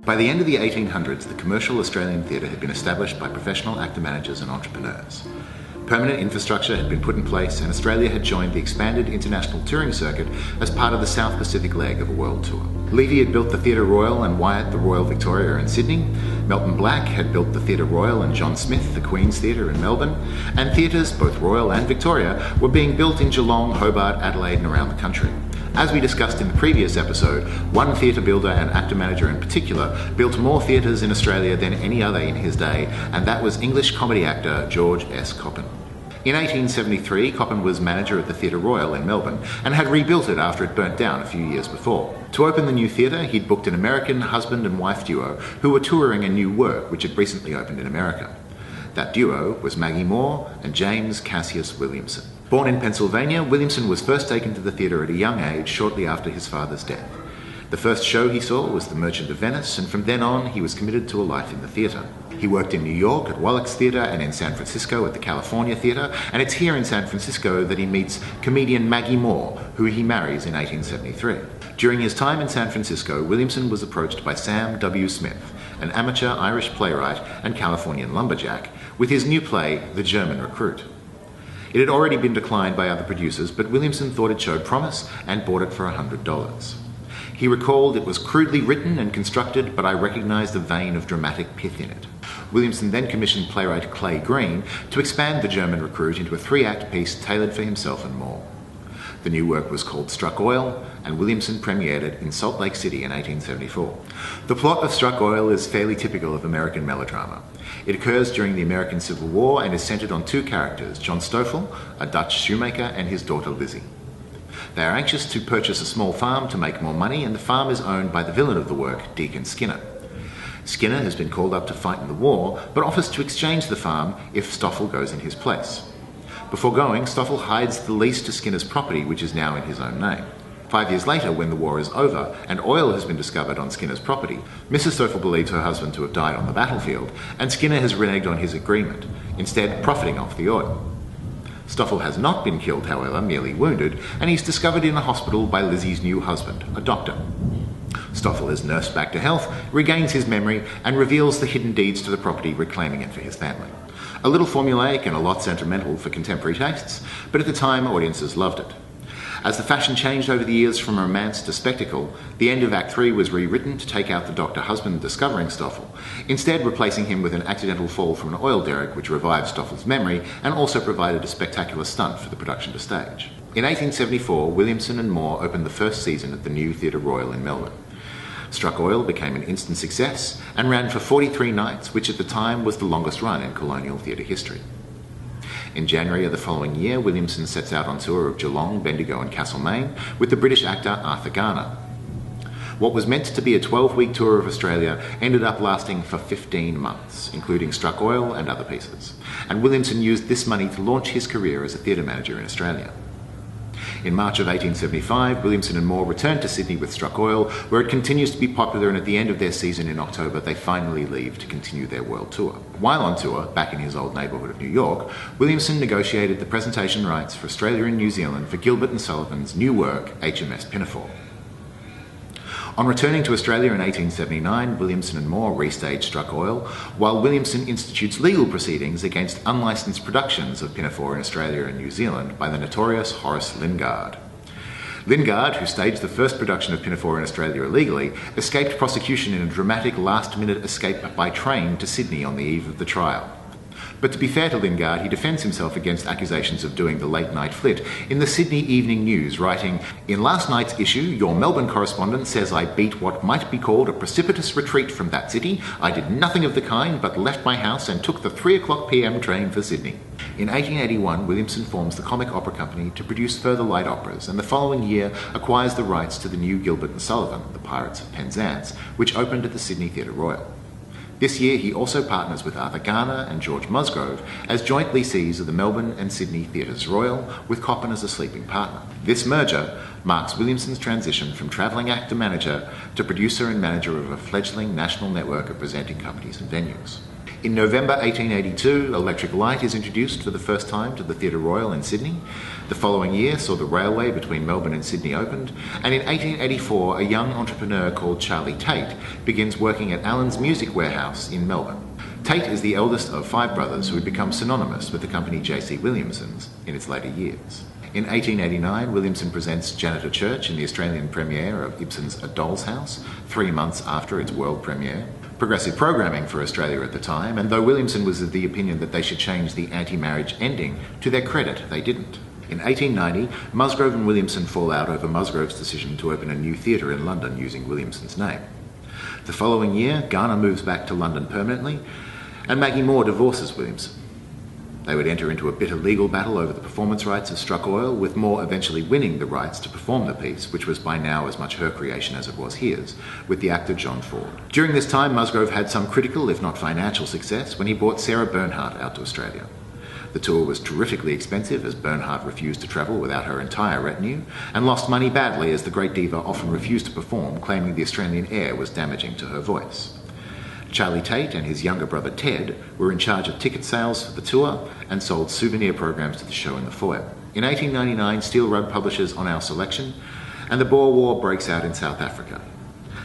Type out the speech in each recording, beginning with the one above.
By the end of the 1800s, the commercial Australian theatre had been established by professional actor-managers and entrepreneurs. Permanent infrastructure had been put in place, and Australia had joined the expanded international touring circuit as part of the South Pacific leg of a world tour. Levy had built the Theatre Royal and Wyatt the Royal Victoria in Sydney. Melton Black had built the Theatre Royal and John Smith the Queen's Theatre in Melbourne. And theatres, both Royal and Victoria, were being built in Geelong, Hobart, Adelaide and around the country. As we discussed in the previous episode, one theatre builder and actor manager in particular built more theatres in Australia than any other in his day, and that was English comedy actor George S. Coppin. In 1873, Coppin was manager at the Theatre Royal in Melbourne and had rebuilt it after it burnt down a few years before. To open the new theatre, he'd booked an American husband and wife duo who were touring a new work which had recently opened in America. That duo was Maggie and James Casius Williamson. Born in Pennsylvania, Williamson was first taken to the theatre at a young age shortly after his father's death. The first show he saw was The Merchant of Venice, and from then on he was committed to a life in the theatre. He worked in New York at Wallack's Theatre and in San Francisco at the California Theatre, and it's here in San Francisco that he meets comedian Maggie Moore, who he marries in 1873. During his time in San Francisco, Williamson was approached by Sam W. Smith, an amateur Irish playwright and Californian lumberjack, with his new play, The German Recruit. It had already been declined by other producers, but Williamson thought it showed promise and bought it for $100. He recalled, "It was crudely written and constructed, but I recognized the vein of dramatic pith in it." Williamson then commissioned playwright Clay Green to expand The German Recruit into a 3-act piece tailored for himself and Moore. The new work was called Struck Oil, and Williamson premiered it in Salt Lake City in 1874. The plot of Struck Oil is fairly typical of American melodrama. It occurs during the American Civil War and is centered on two characters, John Stoffel, a Dutch shoemaker, and his daughter Lizzie. They are anxious to purchase a small farm to make more money, and the farm is owned by the villain of the work, Deacon Skinner. Skinner has been called up to fight in the war, but offers to exchange the farm if Stoffel goes in his place. Before going, Stoffel hides the lease to Skinner's property, which is now in his own name. 5 years later, when the war is over and oil has been discovered on Skinner's property, Mrs. Stoffel believes her husband to have died on the battlefield, and Skinner has reneged on his agreement, instead profiting off the oil. Stoffel has not been killed, however, merely wounded, and he's discovered in a hospital by Lizzie's new husband, a doctor. Stoffel is nursed back to health, regains his memory, and reveals the hidden deeds to the property, reclaiming it for his family. A little formulaic and a lot sentimental for contemporary tastes, but at the time audiences loved it. As the fashion changed over the years from romance to spectacle, the end of Act 3 was rewritten to take out the doctor husband discovering Stoffel, instead replacing him with an accidental fall from an oil derrick which revived Stoffel's memory and also provided a spectacular stunt for the production to stage. In 1874, Williamson and Moore opened the first season at the new Theatre Royal in Melbourne. Struck Oil became an instant success and ran for 43 nights, which at the time was the longest run in colonial theatre history. In January of the following year, Williamson sets out on tour of Geelong, Bendigo and Castlemaine with the British actor Arthur Garner. What was meant to be a 12-week tour of Australia ended up lasting for 15 months, including Struck Oil and other pieces, and Williamson used this money to launch his career as a theatre manager in Australia. In March of 1875, Williamson and Moore returned to Sydney with Struck Oil, where it continues to be popular, and at the end of their season in October, they finally leave to continue their world tour. While on tour, back in his old neighbourhood of New York, Williamson negotiated the presentation rights for Australia and New Zealand for Gilbert and Sullivan's new work, HMS Pinafore. On returning to Australia in 1879, Williamson and Moore restaged Struck Oil, while Williamson institutes legal proceedings against unlicensed productions of Pinafore in Australia and New Zealand by the notorious Horace Lingard. Lingard, who staged the first production of Pinafore in Australia illegally, escaped prosecution in a dramatic last-minute escape by train to Sydney on the eve of the trial. But to be fair to Lingard, he defends himself against accusations of doing the late-night flit in the Sydney Evening News, writing, "In last night's issue, your Melbourne correspondent says I beat what might be called a precipitous retreat from that city. I did nothing of the kind, but left my house and took the 3:00 p.m. train for Sydney." In 1881, Williamson forms the Comic Opera Company to produce further light operas, and the following year acquires the rights to the new Gilbert and Sullivan, The Pirates of Penzance, which opened at the Sydney Theatre Royal. This year, he also partners with Arthur Garner and George Musgrove as joint lessees of the Melbourne and Sydney Theatres Royal, with Coppin as a sleeping partner. This merger marks Williamson's transition from travelling actor-manager to producer and manager of a fledgling national network of presenting companies and venues. In November 1882, electric light is introduced for the first time to the Theatre Royal in Sydney. The following year saw the railway between Melbourne and Sydney opened, and in 1884 a young entrepreneur called Charlie Taut begins working at Allen's Music Warehouse in Melbourne. Taut is the eldest of 5 brothers who would become synonymous with the company JC Williamson's in its later years. In 1889, Williamson presents Janitor Church in the Australian premiere of Ibsen's A Doll's House, 3 months after its world premiere. Progressive programming for Australia at the time, and though Williamson was of the opinion that they should change the anti-marriage ending, to their credit, they didn't. In 1890, Musgrove and Williamson fall out over Musgrove's decision to open a new theatre in London using Williamson's name. The following year, Garner moves back to London permanently, and Maggie Moore divorces Williamson. They would enter into a bitter legal battle over the performance rights of Struck Oil, with Moore eventually winning the rights to perform the piece, which was by now as much her creation as it was his, with the actor John Ford. During this time, Musgrove had some critical, if not financial, success when he brought Sarah Bernhardt out to Australia. The tour was terrifically expensive, as Bernhardt refused to travel without her entire retinue, and lost money badly as the great diva often refused to perform, claiming the Australian air was damaging to her voice. Charlie Taut and his younger brother Ted were in charge of ticket sales for the tour and sold souvenir programs to the show in the foyer. In 1899, Steel Rug publishes On Our Selection, and the Boer War breaks out in South Africa.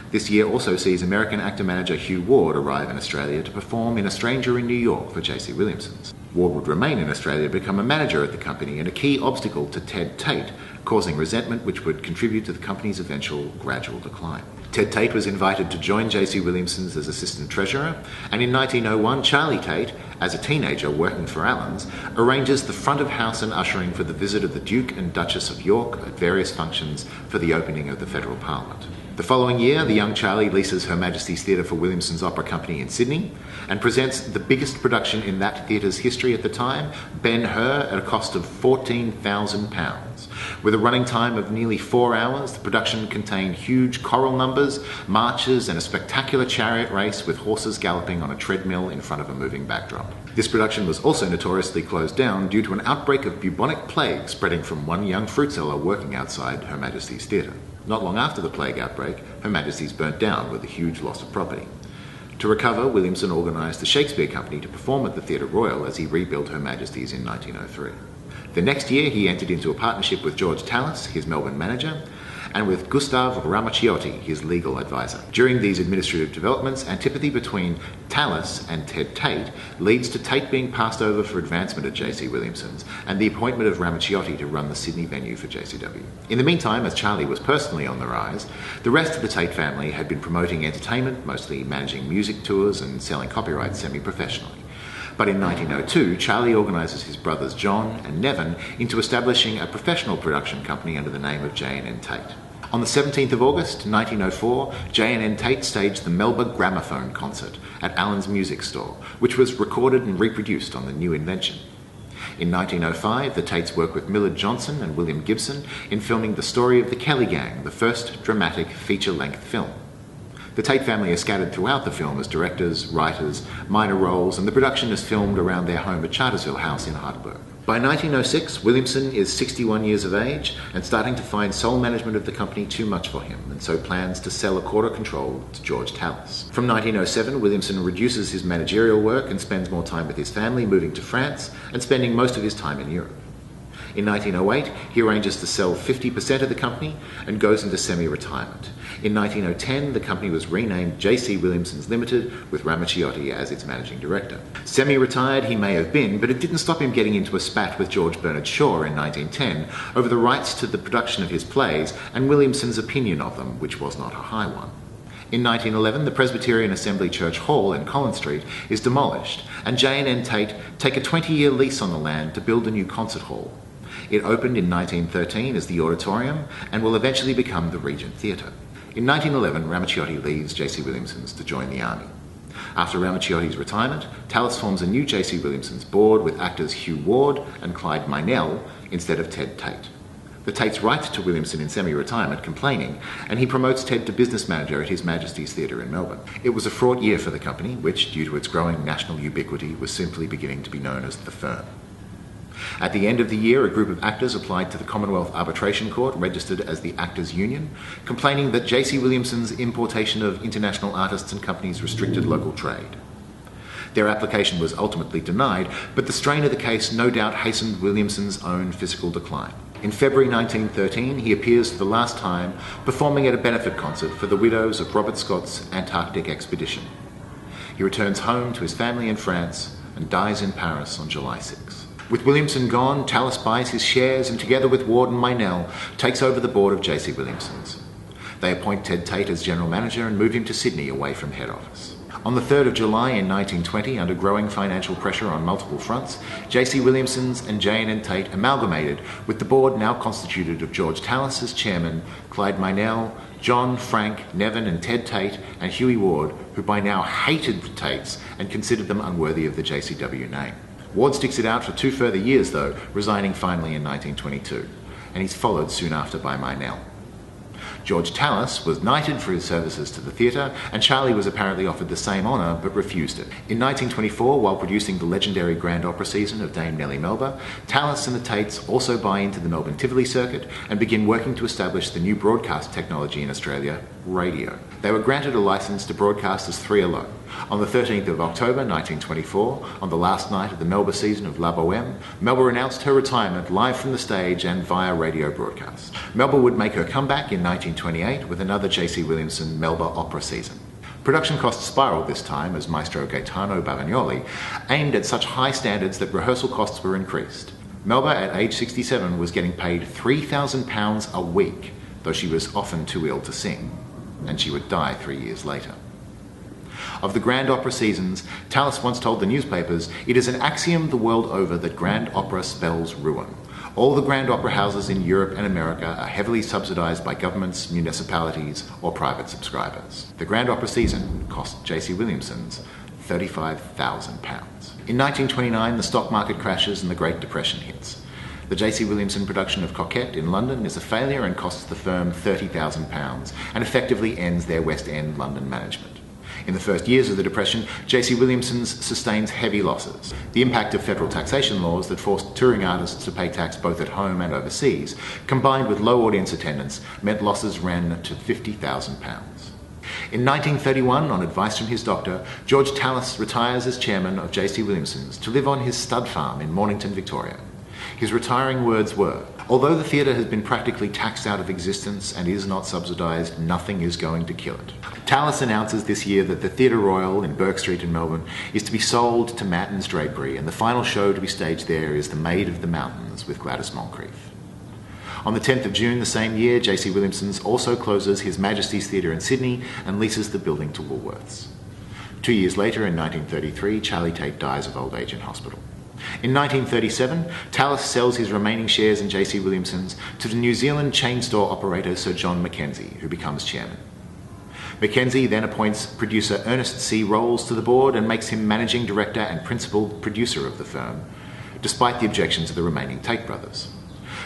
This year also sees American actor-manager Hugh Ward arrive in Australia to perform in A Stranger in New York for JC Williamson's. Ward would remain in Australia to become a manager at the company and a key obstacle to Ted Taut, causing resentment which would contribute to the company's eventual gradual decline. Ted Taut was invited to join JC Williamson's as assistant treasurer, and in 1901 Charlie Taut, as a teenager working for Allen's, arranges the front of house and ushering for the visit of the Duke and Duchess of York at various functions for the opening of the Federal Parliament. The following year, the young Charlie leases Her Majesty's Theatre for Williamson's Opera Company in Sydney and presents the biggest production in that theatre's history at the time, Ben-Hur, at a cost of £14,000. With a running time of nearly 4 hours, the production contained huge choral numbers, marches, and a spectacular chariot race with horses galloping on a treadmill in front of a moving backdrop. This production was also notoriously closed down due to an outbreak of bubonic plague spreading from one young fruit seller working outside Her Majesty's Theatre. Not long after the plague outbreak, Her Majesty's burnt down with a huge loss of property. To recover, Williamson organised the Shakespeare Company to perform at the Theatre Royal as he rebuilt Her Majesty's in 1903. The next year, he entered into a partnership with George Tallis, his Melbourne manager, and with Gustav Ramaciotti, his legal advisor. During these administrative developments, antipathy between Tallis and Ted Taut leads to Taut being passed over for advancement at JC Williamson's and the appointment of Ramaciotti to run the Sydney venue for JCW. In the meantime, as Charlie was personally on the rise, the rest of the Taut family had been promoting entertainment, mostly managing music tours and selling copyright semi-professionally. But in 1902, Charlie organises his brothers John and Nevin into establishing a professional production company under the name of J&N Taut. On the 17th of August 1904, J&N Taut staged the Melba Gramophone concert at Allen's Music Store, which was recorded and reproduced on the new invention. In 1905, the Tauts worked with Millard Johnson and William Gibson in filming The Story of the Kelly Gang, the first dramatic feature-length film. The Taut family are scattered throughout the film as directors, writers, minor roles, and the production is filmed around their home at Chartersville House in Heidelberg. By 1906, Williamson is 61 years of age and starting to find sole management of the company too much for him, and so plans to sell a quarter control to George Tallis. From 1907, Williamson reduces his managerial work and spends more time with his family, moving to France and spending most of his time in Europe. In 1908, he arranges to sell 50% of the company and goes into semi-retirement. In 1910, the company was renamed JC Williamson's Limited, with Ramaciotti as its managing director. Semi-retired he may have been, but it didn't stop him getting into a spat with George Bernard Shaw in 1910 over the rights to the production of his plays and Williamson's opinion of them, which was not a high one. In 1911, the Presbyterian Assembly Church Hall in Collins Street is demolished, and J&N Taut take a 20-year lease on the land to build a new concert hall. It opened in 1913 as the Auditorium and will eventually become the Regent Theatre. In 1911, Ramaciotti leaves JC Williamson's to join the army. After Ramaciotti's retirement, Tallis forms a new JC Williamson's board with actors Hugh Ward and Clyde Meinell instead of Ted Taut. The Tauts write to Williamson in semi-retirement complaining, and he promotes Ted to business manager at His Majesty's Theatre in Melbourne. It was a fraught year for the company, which, due to its growing national ubiquity, was simply beginning to be known as the firm. At the end of the year, a group of actors applied to the Commonwealth Arbitration Court, registered as the Actors Union, complaining that JC Williamson's importation of international artists and companies restricted local trade. Their application was ultimately denied, but the strain of the case no doubt hastened Williamson's own physical decline. In February 1913, he appears for the last time, performing at a benefit concert for the widows of Robert Scott's Antarctic expedition. He returns home to his family in France and dies in Paris on July 6. With Williamson gone, Tallis buys his shares and, together with Ward and Meynell, takes over the board of JC Williamson's. They appoint Ted Tate as general manager and move him to Sydney away from head office. On the 3rd of July in 1920, under growing financial pressure on multiple fronts, JC Williamson's and J&N Tate amalgamated, with the board now constituted of George Tallis as chairman, Clyde Meynell, John, Frank, Nevin and Ted Tate, and Hughie Ward, who by now hated the Tates and considered them unworthy of the JCW name. Ward sticks it out for 2 further years though, resigning finally in 1922, and he's followed soon after by Meynell. George Tallis was knighted for his services to the theatre, and Charlie was apparently offered the same honour but refused it. In 1924, while producing the legendary Grand Opera season of Dame Nellie Melba, Tallis and the Tates also buy into the Melbourne Tivoli circuit and begin working to establish the new broadcast technology in Australia, radio. They were granted a licence to broadcast as 3 alone. On the 13th of October 1924, on the last night of the Melba season of La Boheme, Melba announced her retirement live from the stage and via radio broadcast. Melba would make her comeback in 1928 with another JC Williamson Melba opera season. Production costs spiralled this time as Maestro Gaetano Bavagnoli aimed at such high standards that rehearsal costs were increased. Melba, at age 67, was getting paid £3,000 a week, though she was often too ill to sing, and she would die 3 years later. Of the Grand Opera seasons, Tallis once told the newspapers, "It is an axiom the world over that Grand Opera spells ruin. All the Grand Opera houses in Europe and America are heavily subsidised by governments, municipalities or private subscribers." The Grand Opera season cost JC Williamson's £35,000. In 1929, the stock market crashes and the Great Depression hits. The JC Williamson production of Coquette in London is a failure and costs the firm £30,000 and effectively ends their West End London management. In the first years of the Depression, JC Williamson's sustains heavy losses. The impact of federal taxation laws that forced touring artists to pay tax both at home and overseas, combined with low audience attendance, meant losses ran to £50,000. In 1931, on advice from his doctor, George Tallis retires as chairman of JC Williamson's to live on his stud farm in Mornington, Victoria. His retiring words were, "Although the theatre has been practically taxed out of existence and is not subsidised, nothing is going to kill it." Tallis announces this year that the Theatre Royal in Bourke Street in Melbourne is to be sold to Matins Drapery, and the final show to be staged there is The Maid of the Mountains with Gladys Moncrief. On the 10th of June the same year, JC Williamson's also closes His Majesty's Theatre in Sydney and leases the building to Woolworths. 2 years later, in 1933, Charlie Tate dies of old age in hospital. In 1937, Tallis sells his remaining shares in JC Williamson's to the New Zealand chain store operator Sir John Mackenzie, who becomes chairman. Mackenzie then appoints producer Ernest C. Rolls to the board and makes him managing director and principal producer of the firm, despite the objections of the remaining Tate brothers.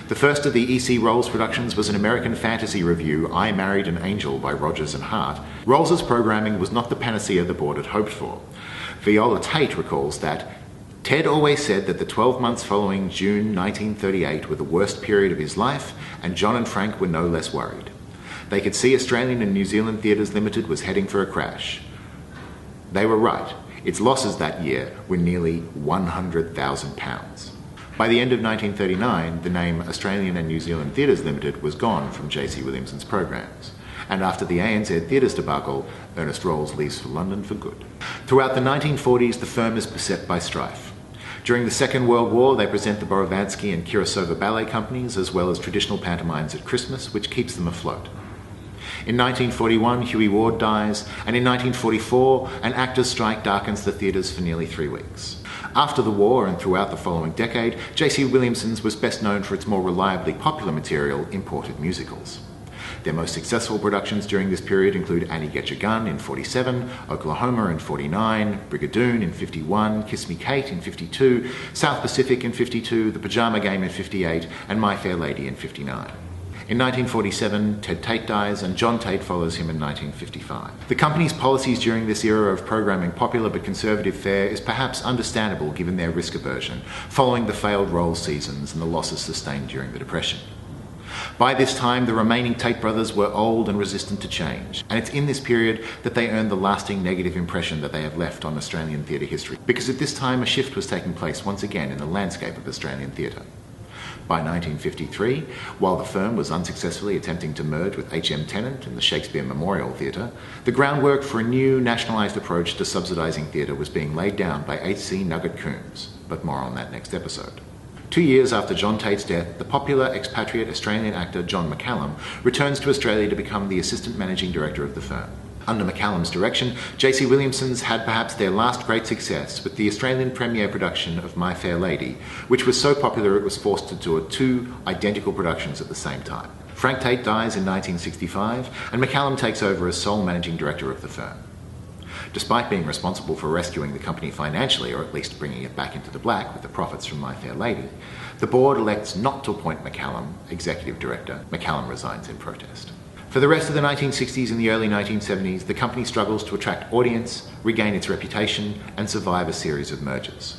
The first of the E.C. Rolls productions was an American fantasy review, I Married an Angel by Rogers and Hart. Rolls's programming was not the panacea the board had hoped for. Viola Tate recalls that Ted always said that the 12 months following June 1938 were the worst period of his life, and John and Frank were no less worried. They could see Australian and New Zealand Theatres Limited was heading for a crash. They were right. Its losses that year were nearly £100,000. By the end of 1939, the name Australian and New Zealand Theatres Limited was gone from JC Williamson's programs. And after the ANZ Theatres debacle, Ernest Rolls leaves for London for good. Throughout the 1940s, the firm is beset by strife. During the Second World War, they present the Borovansky and Kirasova ballet companies, as well as traditional pantomimes at Christmas, which keeps them afloat. In 1941, Hughie Ward dies, and in 1944, an actors' strike darkens the theatres for nearly 3 weeks. After the war and throughout the following decade, JC Williamson's was best known for its more reliably popular material, imported musicals. Their most successful productions during this period include Annie Get Your Gun in 47, Oklahoma in 49, Brigadoon in 51, Kiss Me Kate in 52, South Pacific in 52, The Pajama Game in 58, and My Fair Lady in 59. In 1947, Ted Tate dies, and John Tate follows him in 1955. The company's policies during this era of programming popular but conservative fare is perhaps understandable given their risk aversion, following the failed Rolls seasons and the losses sustained during the Depression. By this time, the remaining Tate brothers were old and resistant to change, and it's in this period that they earned the lasting negative impression that they have left on Australian theatre history, because at this time a shift was taking place once again in the landscape of Australian theatre. By 1953, while the firm was unsuccessfully attempting to merge with H.M. Tennant and the Shakespeare Memorial Theatre, the groundwork for a new nationalised approach to subsidising theatre was being laid down by H.C. Nugget Coombs, but more on that next episode. 2 years after John Tate's death, the popular expatriate Australian actor John McCallum returns to Australia to become the assistant managing director of the firm. Under McCallum's direction, JC Williamson's had perhaps their last great success with the Australian premiere production of My Fair Lady, which was so popular it was forced to tour 2 identical productions at the same time. Frank Tate dies in 1965, and McCallum takes over as sole managing director of the firm. Despite being responsible for rescuing the company financially, or at least bringing it back into the black with the profits from My Fair Lady, the board elects not to appoint McCallum executive director. McCallum resigns in protest. For the rest of the 1960s and the early 1970s, the company struggles to attract audience, regain its reputation, and survive a series of mergers.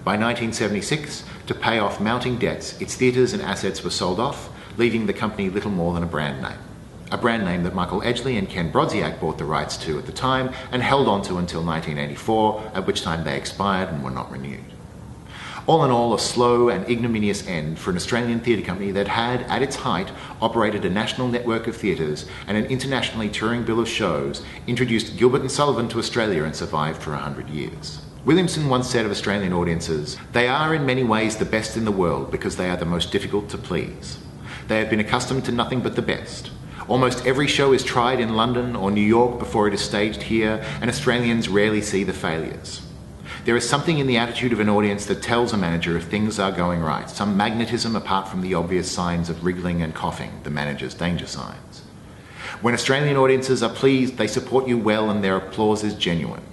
By 1976, to pay off mounting debts, its theatres and assets were sold off, leaving the company little more than a brand name. A brand name that Michael Edgley and Ken Brodziak bought the rights to at the time and held onto until 1984, at which time they expired and were not renewed. All in all, a slow and ignominious end for an Australian theatre company that had, at its height, operated a national network of theatres and an internationally touring bill of shows, introduced Gilbert and Sullivan to Australia and survived for 100 years. Williamson once said of Australian audiences, "They are in many ways the best in the world because they are the most difficult to please. They have been accustomed to nothing but the best. Almost every show is tried in London or New York before it is staged here, and Australians rarely see the failures. There is something in the attitude of an audience that tells a manager if things are going right, some magnetism apart from the obvious signs of wriggling and coughing, the manager's danger signs. When Australian audiences are pleased, they support you well and their applause is genuine.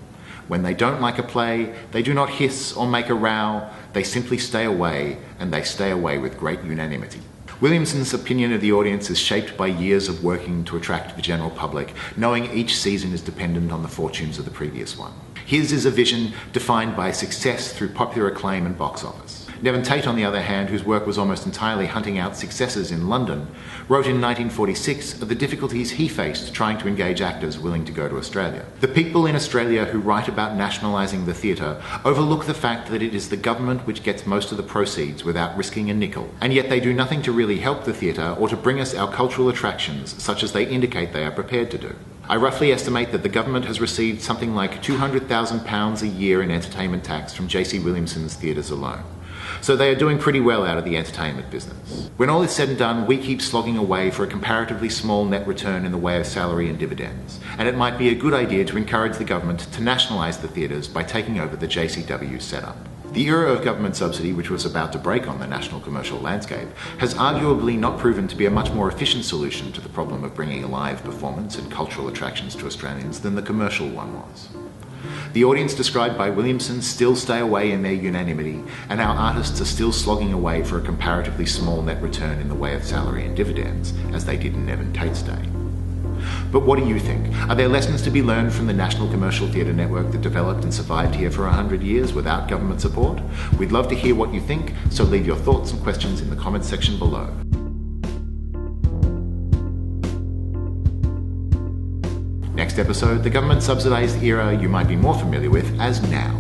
When they don't like a play, they do not hiss or make a row, they simply stay away, and they stay away with great unanimity." Williamson's opinion of the audience is shaped by years of working to attract the general public, knowing each season is dependent on the fortunes of the previous one. His is a vision defined by success through popular acclaim and box office. Nevin Tate, on the other hand, whose work was almost entirely hunting out successes in London, wrote in 1946 of the difficulties he faced trying to engage actors willing to go to Australia. "The people in Australia who write about nationalising the theatre overlook the fact that it is the government which gets most of the proceeds without risking a nickel, and yet they do nothing to really help the theatre or to bring us our cultural attractions such as they indicate they are prepared to do. I roughly estimate that the government has received something like £200,000 a year in entertainment tax from JC Williamson's theatres alone. So they are doing pretty well out of the entertainment business. When all is said and done, we keep slogging away for a comparatively small net return in the way of salary and dividends, and it might be a good idea to encourage the government to nationalise the theatres by taking over the JCW setup." The era of government subsidy, which was about to break on the national commercial landscape, has arguably not proven to be a much more efficient solution to the problem of bringing live performance and cultural attractions to Australians than the commercial one was. The audience described by Williamson still stay away in their unanimity, and our artists are still slogging away for a comparatively small net return in the way of salary and dividends, as they did in Nevin Tate's day. But what do you think? Are there lessons to be learned from the National Commercial Theatre Network that developed and survived here for 100 years without government support? We'd love to hear what you think, so leave your thoughts and questions in the comments section below. Next episode, the government subsidised era you might be more familiar with as Now.